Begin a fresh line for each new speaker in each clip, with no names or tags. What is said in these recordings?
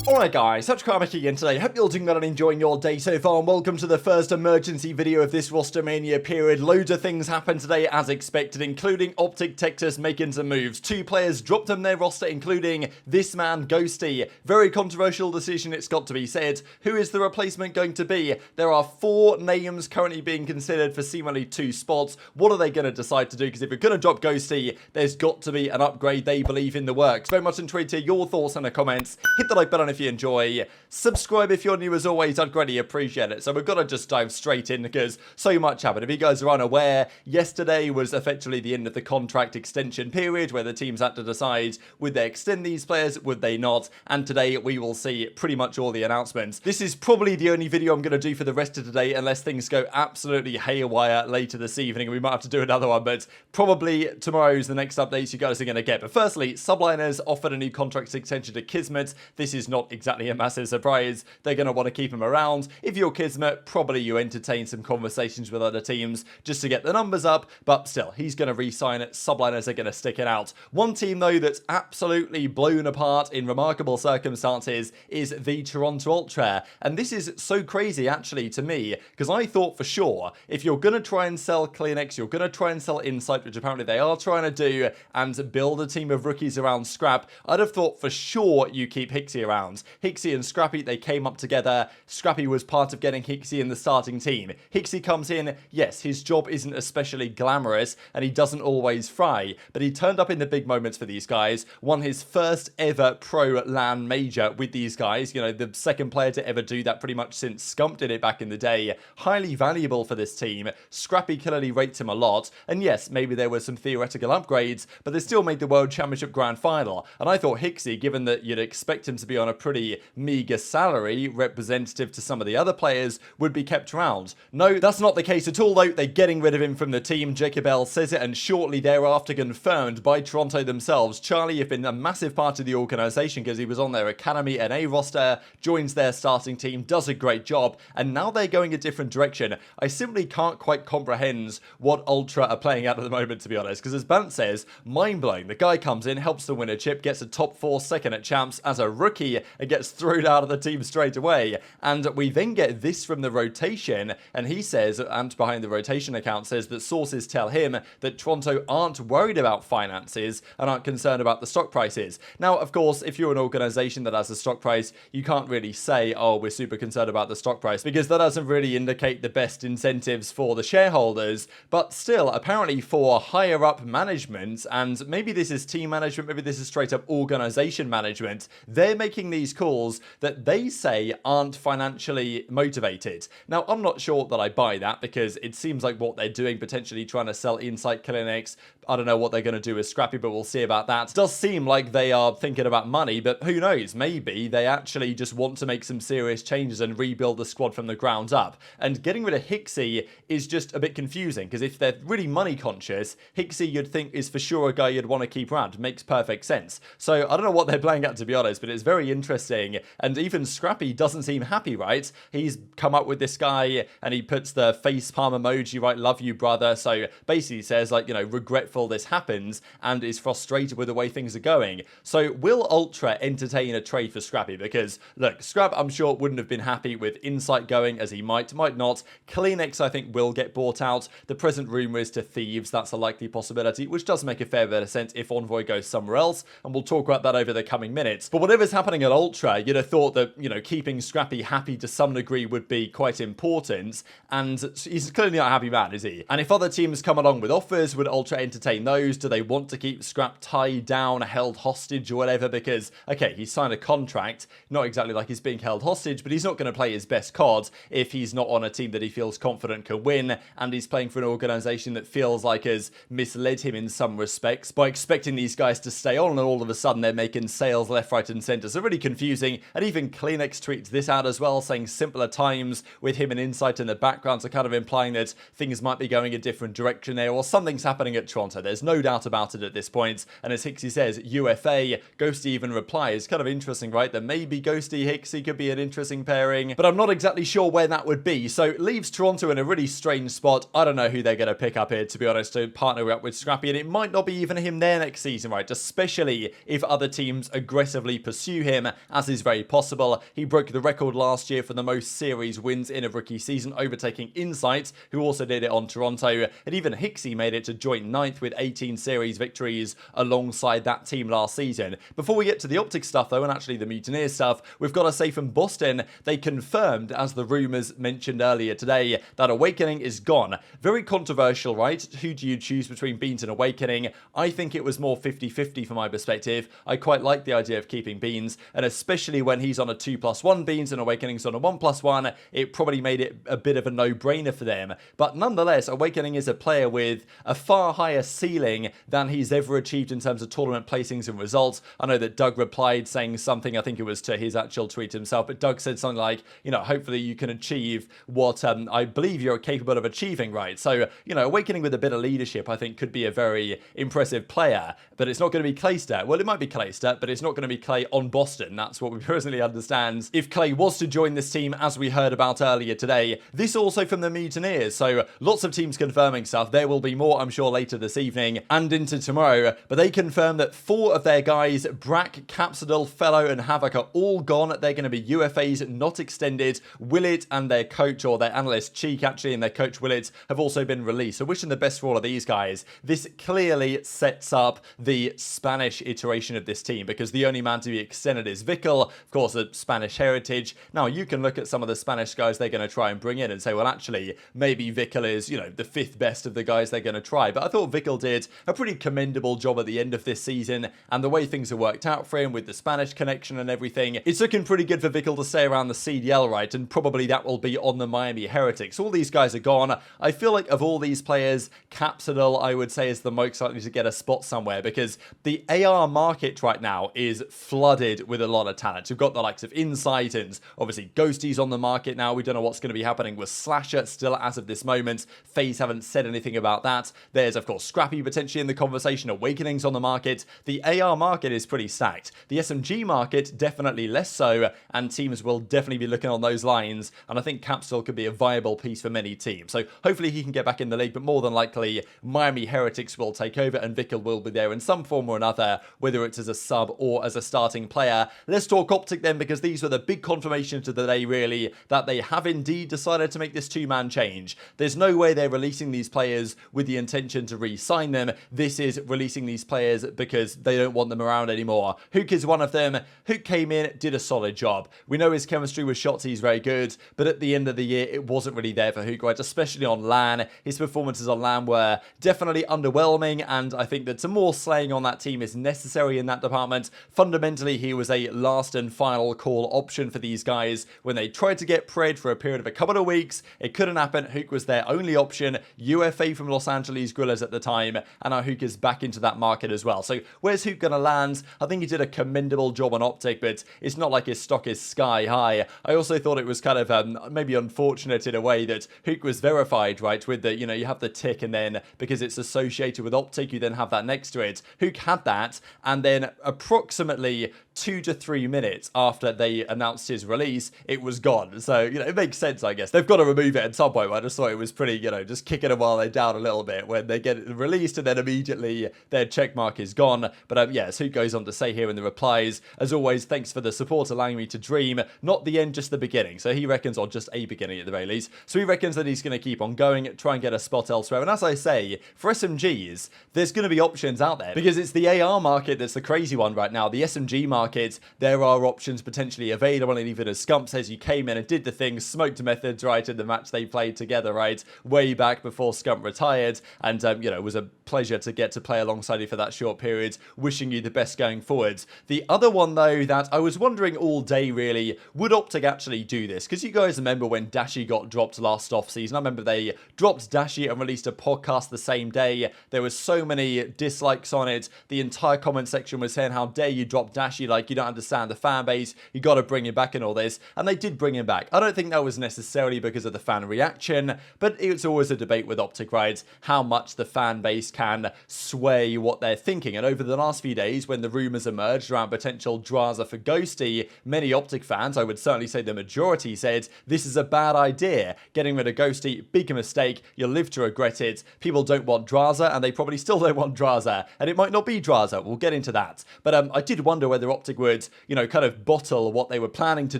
Alright guys, TacticalRab again today. Hope you're all doing well and enjoying your day so far, and welcome to the first emergency video of this Rostermania period. Loads of things happened today as expected, including OpTic Texas making some moves. 2 players dropped from their roster, including this man, Ghosty. Very controversial decision, it's got to be said. Who is the replacement going to be? There are 4 names currently being considered for seemingly 2 spots. What are they going to decide to do? Because if you're going to drop Ghosty, there's got to be an upgrade they believe in the works. Very much intrigued to hear your thoughts in the comments. Hit the like button if you enjoy. Subscribe if you're new as always, I'd greatly appreciate it. So we've got to just dive straight in because so much happened. If you guys are unaware, yesterday was effectively the end of the contract extension period where the teams had to decide would they extend these players, would they not, and today we will see pretty much all the announcements. This is probably the only video I'm going to do for the rest of today unless things go absolutely haywire later this evening. We might have to do another one, but probably tomorrow's the next updates you guys are going to get. But firstly, Subliners offered a new contract extension to Kismet. This is not exactly a massive surprise. They're going to want to keep him around. If you're Kismet, probably you entertain some conversations with other teams just to get the numbers up, but still, he's going to re-sign it. Subliners are going to stick it out. One team, though, that's absolutely blown apart in remarkable circumstances is the Toronto Ultra, and this is so crazy, actually, to me, because I thought for sure, if you're going to try and sell CleanX, you're going to try and sell Insight, which apparently they are trying to do, and build a team of rookies around Scrap, I'd have thought for sure you keep Hicksy around. Hicksy and Scrappy, they came up together. Scrappy was part of getting Hicksy in the starting team. Hicksy comes in, yes, his job isn't especially glamorous, and he doesn't always fry, but he turned up in the big moments for these guys, won his first ever pro LAN major with these guys, you know, the second player to ever do that pretty much since Scump did it back in the day. Highly valuable for this team. Scrappy clearly rates him a lot, and yes, maybe there were some theoretical upgrades, but they still made the World Championship Grand Final, and I thought Hicksy, given that you'd expect him to be on a pretty meager salary representative to some of the other players, would be kept around. No, that's not the case at all, though. They're getting rid of him from the team. Jacob L says it, and shortly thereafter confirmed by Toronto themselves. Charlie have been a massive part of the organisation because he was on their Academy NA roster, joins their starting team, does a great job, and now they're going a different direction. I simply can't quite comprehend what Ultra are playing at the moment, to be honest, because as Bance says, mind-blowing. The guy comes in, helps them win a chip, gets a top 4 second at champs as a rookie, and gets thrown out of the team straight away. And we then get this from the rotation, and he says, and behind the rotation account says that sources tell him that Toronto aren't worried about finances and aren't concerned about the stock prices. Now, of course, if you're an organisation that has a stock price, you can't really say, oh, we're super concerned about the stock price, because that doesn't really indicate the best incentives for the shareholders. But still, apparently for higher up management, and maybe this is team management, maybe this is straight up organisation management, they're making these calls that they say aren't financially motivated. Now, I'm not sure that I buy that, because it seems like what they're doing, potentially trying to sell Insight, CleanX, I don't know what they're going to do with Scrappy, but we'll see about that. It does seem like they are thinking about money, but who knows? Maybe they actually just want to make some serious changes and rebuild the squad from the ground up. And getting rid of Hicksy is just a bit confusing, because if they're really money conscious, Hicksy you'd think is for sure a guy you'd want to keep around. Makes perfect sense. So I don't know what they're playing at, to be honest, but it's very interesting. And even Scrappy doesn't seem happy, right? He's come up with this guy and he puts the facepalm emoji, right? Love you, brother. So basically says, like, you know, regretful this happens and is frustrated with the way things are going. So will Ultra entertain a trade for Scrappy? Because look, Scrap I'm sure wouldn't have been happy with Insight going, as he might not. CleanX I think will get bought out. The present rumour is to Thieves. That's a likely possibility, which does make a fair bit of sense if Envoy goes somewhere else, and we'll talk about that over the coming minutes. But whatever's happening at Ultra, you'd have thought that, you know, keeping Scrappy happy to some degree would be quite important, and he's clearly not a happy man, is he? And if other teams come along with offers, would Ultra entertain those? Do they want to keep Scrap tied down, held hostage or whatever? Because, okay, he's signed a contract, not exactly like he's being held hostage, but he's not going to play his best cards if he's not on a team that he feels confident can win, and he's playing for an organisation that feels like has misled him in some respects by expecting these guys to stay on, and all of a sudden they're making sales left, right and centre. So really confusing. And even CleanX tweets this out as well, saying simpler times with him and Insight in the background, so kind of implying that things might be going a different direction there, or something's happening at Toronto. There's no doubt about it at this point. And as Hicksy says, UFA, Ghosty even replies, kind of interesting, right? That maybe Ghosty Hicksy could be an interesting pairing, but I'm not exactly sure where that would be. So it leaves Toronto in a really strange spot. I don't know who they're going to pick up here, to be honest, to partner up with Scrappy, and it might not be even him there next season, right? Especially if other teams aggressively pursue him him, as is very possible. He broke the record last year for the most series wins in a rookie season, overtaking Insight, who also did it on Toronto, and even Hicksy made it to joint 9th with 18 series victories alongside that team last season. Before we get to the OpTic stuff though, and actually the Mutineer stuff, we've got to say from Boston, they confirmed, as the rumours mentioned earlier today, that Owakening is gone. Very controversial, right? Who do you choose between Beans and Owakening? I think it was more 50-50 from my perspective. I quite like the idea of keeping Beans, and especially when he's on a 2+1 Beans and Awakening's on a 1+1, it probably made it a bit of a no-brainer for them. But nonetheless, Owakening is a player with a far higher ceiling than he's ever achieved in terms of tournament placings and results. I know that Doug replied saying something, I think it was to his actual tweet himself, but Doug said something like, you know, hopefully you can achieve what I believe you're capable of achieving, right? So, you know, Awakening with a bit of leadership, I think, could be a very impressive player, but it's not going to be Clayster. Well, it might be Clayster, but it's not going to be Clay on Boston. That's what we personally understand. If Clay was to join this team, as we heard about earlier today, this also from the Mutineers, so lots of teams confirming stuff. There will be more, I'm sure, later this evening and into tomorrow, but they confirmed that 4 of their guys, Brack, Capsidal, Fellow, and Havoc, are all gone. They're going to be UFAs, not extended. Willett and their coach, or their analyst Cheek actually, and their coach Willett have also been released. So wishing the best for all of these guys. This clearly sets up the Spanish iteration of this team, because the only man to be extended is Vickle, of course, a Spanish heritage. Now, you can look at some of the Spanish guys they're going to try and bring in and say, well, actually, maybe Vickle is, you know, the 5th best of the guys they're going to try. But I thought Vickle did a pretty commendable job at the end of this season, and the way things have worked out for him with the Spanish connection and everything, it's looking pretty good for Vickle to stay around the CDL, right? And probably that will be on the Miami Heretics. All these guys are gone. I feel like of all these players, Capsidal, I would say, is the most likely to get a spot somewhere, because the AR market right now is flooded with a lot of talent. We've got the likes of Insight, and obviously Ghosty's on the market now. We don't know what's going to be happening with Slasher still as of this moment. FaZe haven't said anything about that. There's, of course, Scrappy potentially in the conversation. Awakening's on the market. The AR market is pretty stacked. The SMG market, definitely less so, and teams will definitely be looking on those lines, and I think Capsule could be a viable piece for many teams. So hopefully he can get back in the league, but more than likely, Miami Heretics will take over, and Vickle will be there in some form or another, whether it's as a sub or as a starting player. Let's talk OpTic then, because these were the big confirmations of the day, really, that they have indeed decided to make this 2-man change. There's no way they're releasing these players with the intention to re-sign them. This is releasing these players because they don't want them around anymore. Huke is one of them. Huke came in, did a solid job. We know his chemistry with Shotzzy is very good, but at the end of the year, it wasn't really there for Huke, right? Especially on LAN. His performances on LAN were definitely underwhelming, and I think that some more slaying on that team is necessary in that department. Fundamentally, he was a last and final call option for these guys. When they tried to get Pred for a period of a couple of weeks, it couldn't happen. Huke was their only option. UFA from Los Angeles Guerrillas at the time, and now Huke is back into that market as well. So where's Huke going to land? I think he did a commendable job on OpTic, but it's not like his stock is sky high. I also thought it was kind of maybe unfortunate in a way that Huke was verified, right? With the, you know, you have the tick, and then because it's associated with OpTic, you then have that next to it. Huke had that, and then approximately 2 to 3 minutes after they announced his release, it was gone. So, you know, it makes sense, I guess. They've got to remove it at some point, but I just thought it was pretty, you know, just kicking them while they're down a little bit when they get it released, and then immediately their checkmark is gone. But yeah, as Huke goes on to say here in the replies, as always, thanks for the support, allowing me to dream. Not the end, just the beginning. So he reckons, or just a beginning at the very least. So he reckons that he's going to keep on going, try and get a spot elsewhere. And as I say, for SMGs, there's going to be options out there, because it's the AR market that's the crazy one right now. The SMG market, there are options potentially available, and even as Scump says, he came in and did the thing, smoked methods, right, in the match they played together, right, way back before Scump retired, and, you know, it was a pleasure to get to play alongside you for that short period. Wishing you the best going forwards. The other one, though, that I was wondering all day, really, would OpTic actually do this? Because you guys remember when Dashy got dropped last off-season. I remember they dropped Dashy and released a podcast the same day. There was so many dislikes on it. The entire comment section was saying, how dare you drop Dashy, like you don't understand the fan base, you got to bring him back and all this. And they did bring him back. I don't think that was necessarily because of the fan reaction, but it's always a debate with OpTic, right? How much the fan base can sway what they're thinking. And over the last few days, when the rumours emerged around potential Drazah for Ghosty, many OpTic fans, I would certainly say the majority, said this is a bad idea. Getting rid of Ghosty, big mistake. You'll live to regret it. People don't want Drazah, and they probably still don't want Drazah. And it might not be Drazah. We'll get into that. But I did wonder whether OpTic would would, you know, kind of bottle what they were planning to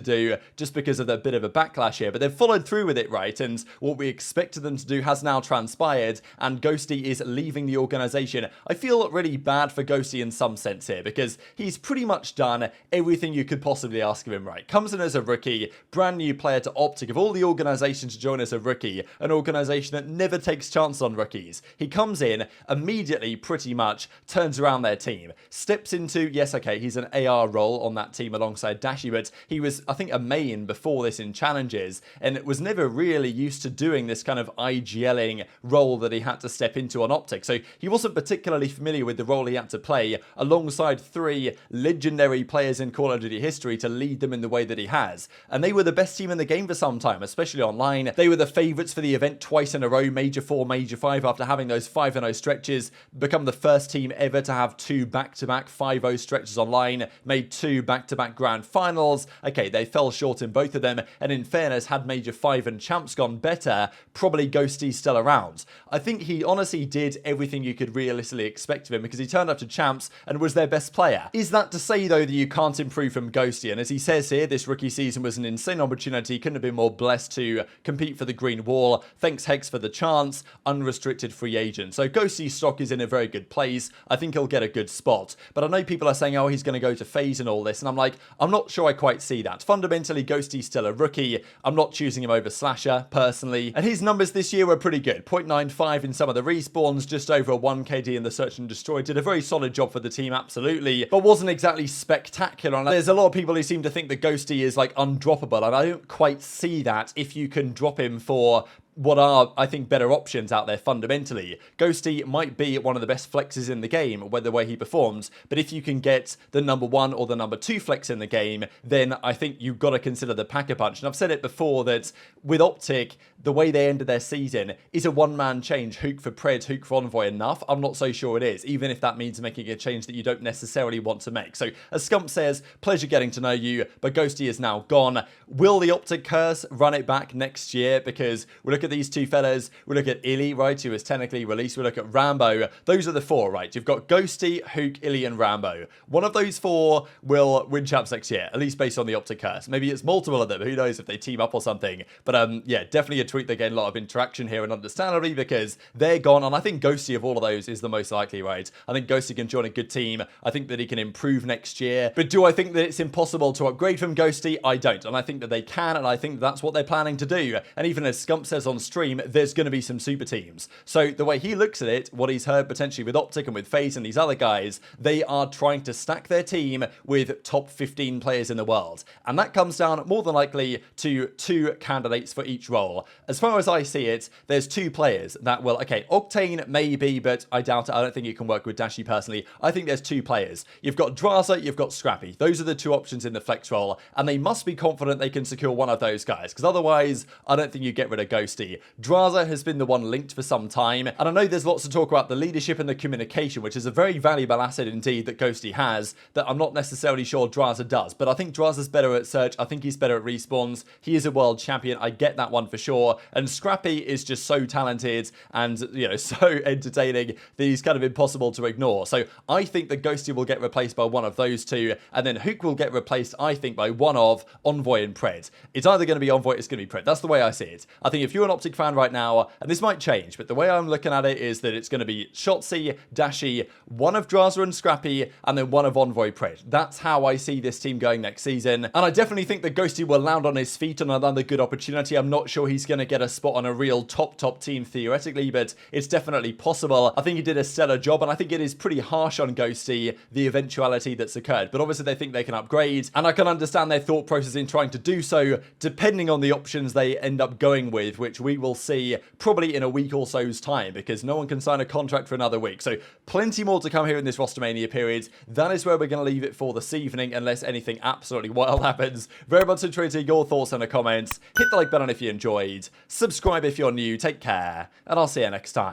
do just because of the bit of a backlash here. But they've followed through with it, right? And what we expected them to do has now transpired, and Ghosty is leaving the organization. I feel really bad for Ghosty in some sense here, because he's pretty much done everything you could possibly ask of him, right? Comes in as a rookie, brand new player to OpTic. Of all the organizations to join as a rookie, an organization that never takes chance on rookies. He comes in, immediately pretty much turns around their team, steps into, yes, okay, he's an AR role on that team alongside Dashy, but he was, I think, a main before this in challenges, and was never really used to doing this kind of IGLing role that he had to step into on OpTic. So he wasn't particularly familiar with the role he had to play alongside 3 legendary players in Call of Duty history to lead them in the way that he has. And they were the best team in the game for some time, especially online. They were the favourites for the event twice in a row, Major 4, Major 5, after having those 5-0 stretches, become the first team ever to have 2 back-to-back 5-0 stretches online, made 2 back-to-back grand finals. Okay, they fell short in both of them, and in fairness, had Major 5 and Champs gone better, probably Ghosty's still around. I think he honestly did everything you could realistically expect of him, because he turned up to Champs and was their best player. Is that to say, though, that you can't improve from Ghosty? And as he says here, this rookie season was an insane opportunity, couldn't have been more blessed to compete for the green wall. Thanks Hex for the chance, unrestricted free agent. So Ghosty's stock is in a very good place. I think he'll get a good spot. But I know people are saying, oh, he's going to go to FaZe and all this, and I'm like, I'm not sure I quite see that. Fundamentally, Ghosty's still a rookie. I'm not choosing him over Slasher, personally. And his numbers this year were pretty good. 0.95 in some of the respawns, just over a 1 KD in the Search and Destroy. Did a very solid job for the team, absolutely, but wasn't exactly spectacular. And there's a lot of people who seem to think that Ghosty is like undroppable, and I don't quite see that if you can drop him for what are, I think, better options out there fundamentally. Ghosty might be one of the best flexes in the game, whether the way he performs, but if you can get the number 1 or the number 2 flex in the game, then I think you've got to consider the Pack-a-Punch. And I've said it before that with OpTic, the way they ended their season is a one-man change. Huke for Pred, Huke for Envoy enough? I'm not so sure it is, even if that means making a change that you don't necessarily want to make. So as Scump says, pleasure getting to know you, but Ghosty is now gone. Will the OpTic curse run it back next year? Because we look at these 2 fellas, we look at iLLeY, right, who is technically released, we look at Rambo. Those are the 4, right? You've got Ghosty, Huke, iLLeY, and Rambo. One of those 4 will win champs next year, at least based on the OpTic curse. Maybe it's multiple of them, who knows if they team up or something. But yeah, definitely a tweet that gained a lot of interaction here, and understandably, because they're gone, and I think Ghosty of all of those is the most likely, right? I think Ghosty can join a good team. I think that he can improve next year. But do I think that it's impossible to upgrade from Ghosty? I don't. And I think that they can, and I think that's what they're planning to do. And even as Scump says on stream, there's going to be some super teams. So the way he looks at it, what he's heard potentially with OpTic and with FaZe and these other guys, they are trying to stack their team with top 15 players in the world. And that comes down more than likely to 2 candidates for each role. As far as I see it, there's 2 players that will, okay, Octane maybe, but I doubt it. I don't think it can work with Dashy personally. I think there's 2 players. You've got Drazah, you've got Scrappy. Those are the 2 options in the flex role, and they must be confident they can secure one of those guys, because otherwise, I don't think you get rid of Ghosty. Drazah has been the one linked for some time, and I know there's lots to talk about the leadership and the communication, which is a very valuable asset indeed that Ghosty has, that I'm not necessarily sure Drazah does, but I think Drazah's better at search. I think he's better at respawns. He is a world champion. I get that one for sure, and Scrappy is just so talented and, you know, so entertaining that he's kind of impossible to ignore. So I think that Ghosty will get replaced by one of those 2, and then Huke will get replaced, I think, by one of Envoy and Pred. It's either going to be Envoy, it's going to be Pred. That's the way I see it. I think if you're an OpTic fan right now, and this might change, but the way I'm looking at it is that it's going to be Shotzzy, Dashy, one of Drazah and Scrappy, and then one of Envoy Pred. That's how I see this team going next season. And I definitely think that Ghosty will land on his feet on another good opportunity. I'm not sure he's going to get a spot on a real top team theoretically, but it's definitely possible. I think he did a stellar job, and I think it is pretty harsh on Ghosty, the eventuality that's occurred. But obviously they think they can upgrade, and I can understand their thought process in trying to do so, depending on the options they end up going with, which we will see probably in a week or so's time, because no one can sign a contract for another week. So plenty more to come here in this Rostermania period. That is where we're going to leave it for this evening, unless anything absolutely wild happens. Very much interested in your thoughts in the comments. Hit the like button if you enjoyed. Subscribe if you're new. Take care, and I'll see you next time.